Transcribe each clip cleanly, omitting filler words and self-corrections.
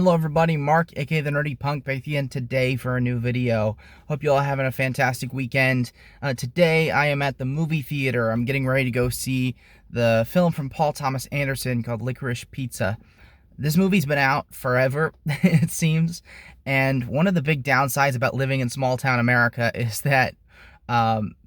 Hello everybody, Mark, aka the Nerdy Punk, back again today for a new video. Hope you all having a fantastic weekend. Today I am at the movie theater. I'm getting ready to go see the film from Paul Thomas Anderson called Licorice Pizza. This movie's been out forever, it seems, and one of the big downsides about living in small town America is that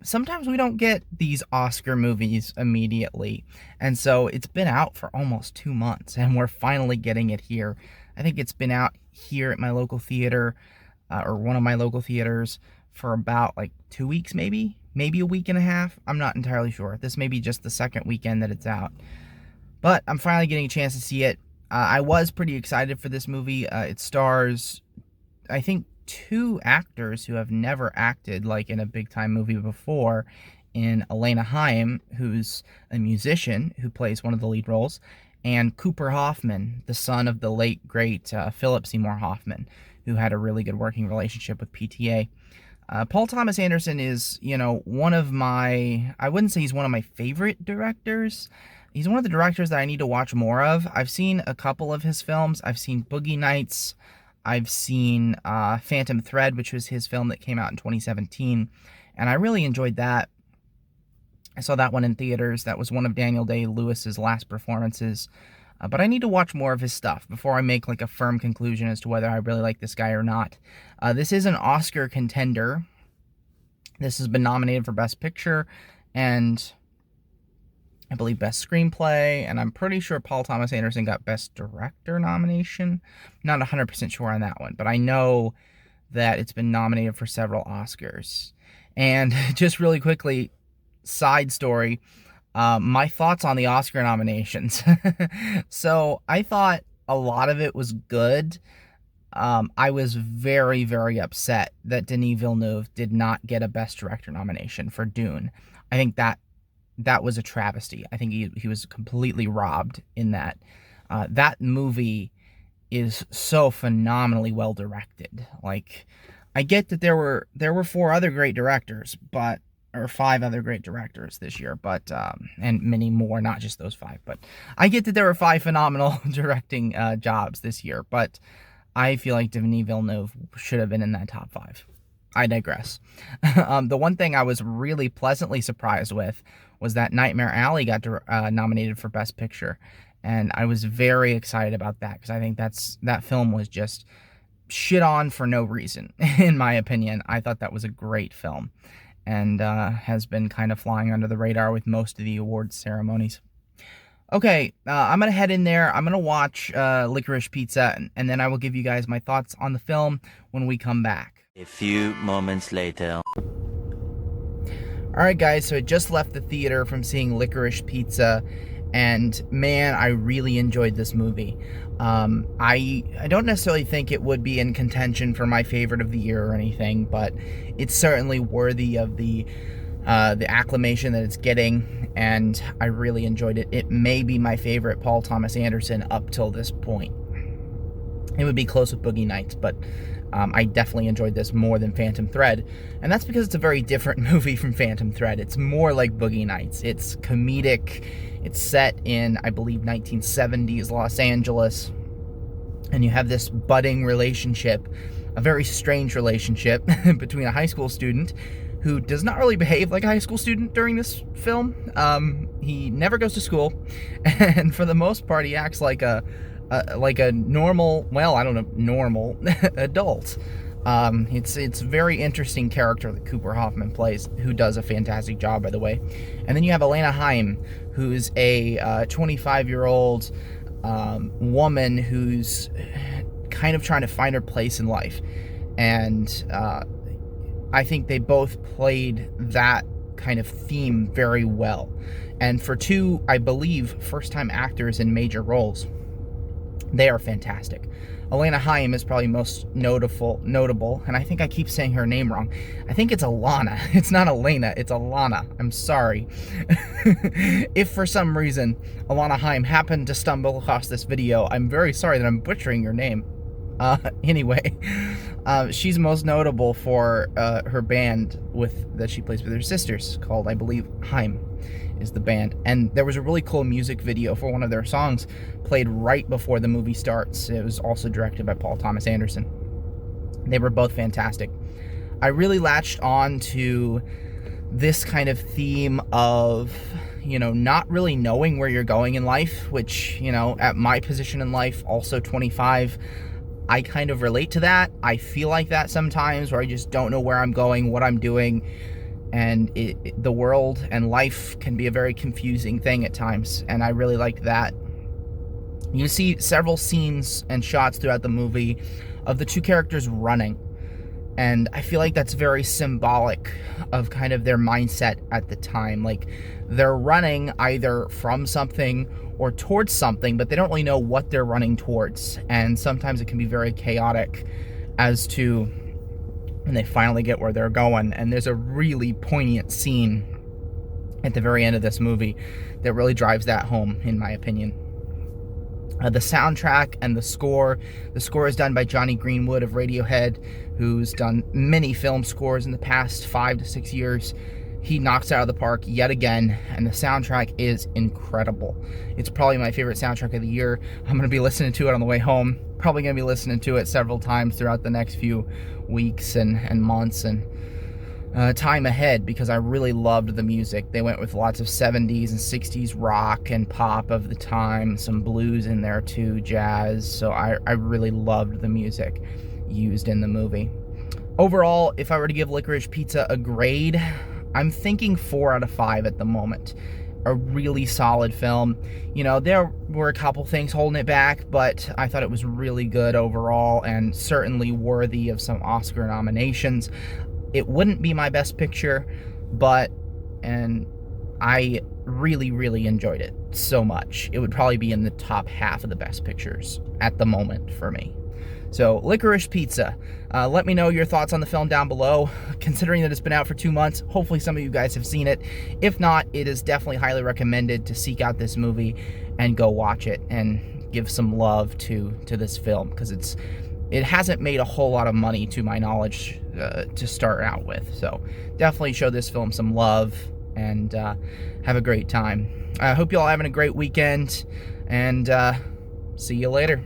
sometimes we don't get these Oscar movies immediately, and so it's been out for almost 2 months and we're finally getting it here. I think it's been out here at my local theater, or one of my local theaters, for about like 2 weeks, maybe a week and a half. I'm not entirely sure. This may be just the second weekend that it's out, but I'm finally getting a chance to see it. I was pretty excited for this movie. It stars, I think, 2 actors who have never acted like in a big time movie before, in Alana Haim, who's a musician who plays one of the lead roles, and Cooper Hoffman, the son of the late great Philip Seymour Hoffman, who had a really good working relationship with PTA. Paul Thomas Anderson is, one of my, I wouldn't say he's one of my favorite directors. He's one of the directors that I need to watch more of. I've seen a couple of his films. I've seen Boogie Nights. I've seen Phantom Thread, which was his film that came out in 2017, and I really enjoyed that. I saw that one in theaters. That was one of Daniel Day-Lewis's last performances. But I need to watch more of his stuff before I make like a firm conclusion as to whether I really like this guy or not. This is an Oscar contender. This has been nominated for Best Picture and I believe Best Screenplay, and I'm pretty sure Paul Thomas Anderson got Best Director nomination. Not 100% sure on that one, but I know that it's been nominated for several Oscars. And just really quickly, side story, my thoughts on the Oscar nominations. So I thought a lot of it was good. I was very, very upset that Denis Villeneuve did not get a Best Director nomination for Dune. I think that was a travesty. I think he was completely robbed in that. That movie is so phenomenally well directed. Like, I get that there were 4 other great directors, or 5 other great directors this year, but and many more, not just those 5. But I get that there were 5 phenomenal directing jobs this year, but I feel like Denis Villeneuve should have been in that top 5. I digress. The one thing I was really pleasantly surprised with was that Nightmare Alley got nominated for Best Picture, and I was very excited about that because I think that film was just shit on for no reason, in my opinion. I thought that was a great film, and has been kind of flying under the radar with most of the awards ceremonies. Okay, I'm going to head in there. I'm going to watch Licorice Pizza, and then I will give you guys my thoughts on the film when we come back. A few moments later. Alright guys, so I just left the theater from seeing Licorice Pizza, and man, I really enjoyed this movie. I don't necessarily think it would be in contention for my favorite of the year or anything, but it's certainly worthy of the acclamation that it's getting, and I really enjoyed it. It may be my favorite Paul Thomas Anderson up till this point. It would be close with Boogie Nights, but I definitely enjoyed this more than Phantom Thread, and that's because it's a very different movie from Phantom Thread. It's more like Boogie Nights. It's comedic. It's set in, I believe, 1970s Los Angeles, and you have this budding relationship, a very strange relationship between a high school student who does not really behave like a high school student during this film. He never goes to school, and for the most part, he acts like a normal, well, I don't know, normal adult. It's a very interesting character that Cooper Hoffman plays, who does a fantastic job, by the way. And then you have Alana Haim, who's a 25-year-old woman who's kind of trying to find her place in life. And I think they both played that kind of theme very well. And for 2, I believe, first-time actors in major roles, they are fantastic. Alana Haim is probably most notable, and I think I keep saying her name wrong. I think it's Alana. It's not Elena, it's Alana. I'm sorry. If for some reason Alana Haim happened to stumble across this video, I'm very sorry that I'm butchering your name. Anyway, she's most notable for her band that she plays with her sisters, called, I believe, Haim. is the band. And there was a really cool music video for one of their songs played right before the movie starts. It was also directed by Paul Thomas Anderson. They were both fantastic. I really latched on to this kind of theme of, not really knowing where you're going in life, which, at my position in life, also 25, I kind of relate to that. I feel like that sometimes, where I just don't know where I'm going, what I'm doing, and the world and life can be a very confusing thing at times, and I really liked that. You see several scenes and shots throughout the movie of the two characters running, and I feel like that's very symbolic of kind of their mindset at the time. Like, they're running either from something or towards something, but they don't really know what they're running towards, and sometimes it can be very chaotic as to when they finally get where they're going. And there's a really poignant scene at the very end of this movie that really drives that home, in my opinion. The soundtrack and the score is done by Johnny Greenwood of Radiohead, who's done many film scores in the past 5 to 6 years. He knocks it out of the park yet again, and the soundtrack is incredible. It's probably my favorite soundtrack of the year. I'm going to be listening to it on the way home. Probably going to be listening to it several times throughout the next few weeks and months and time ahead, because I really loved the music. They went with lots of 70s and 60s rock and pop of the time, some blues in there too, jazz. So I really loved the music used in the movie. Overall, if I were to give Licorice Pizza a grade, I'm thinking 4 out of 5 at the moment. A really solid film. There were a couple things holding it back, but I thought it was really good overall, and certainly worthy of some Oscar nominations. It wouldn't be my best picture, and I really, really enjoyed it so much. It would probably be in the top half of the best pictures at the moment for me. So, Licorice Pizza. Let me know your thoughts on the film down below. Considering that it's been out for 2 months, hopefully some of you guys have seen it. If not, it is definitely highly recommended to seek out this movie and go watch it and give some love to this film, because it hasn't made a whole lot of money, to my knowledge, to start out with. So definitely show this film some love and have a great time. I hope you all having a great weekend, and see you later.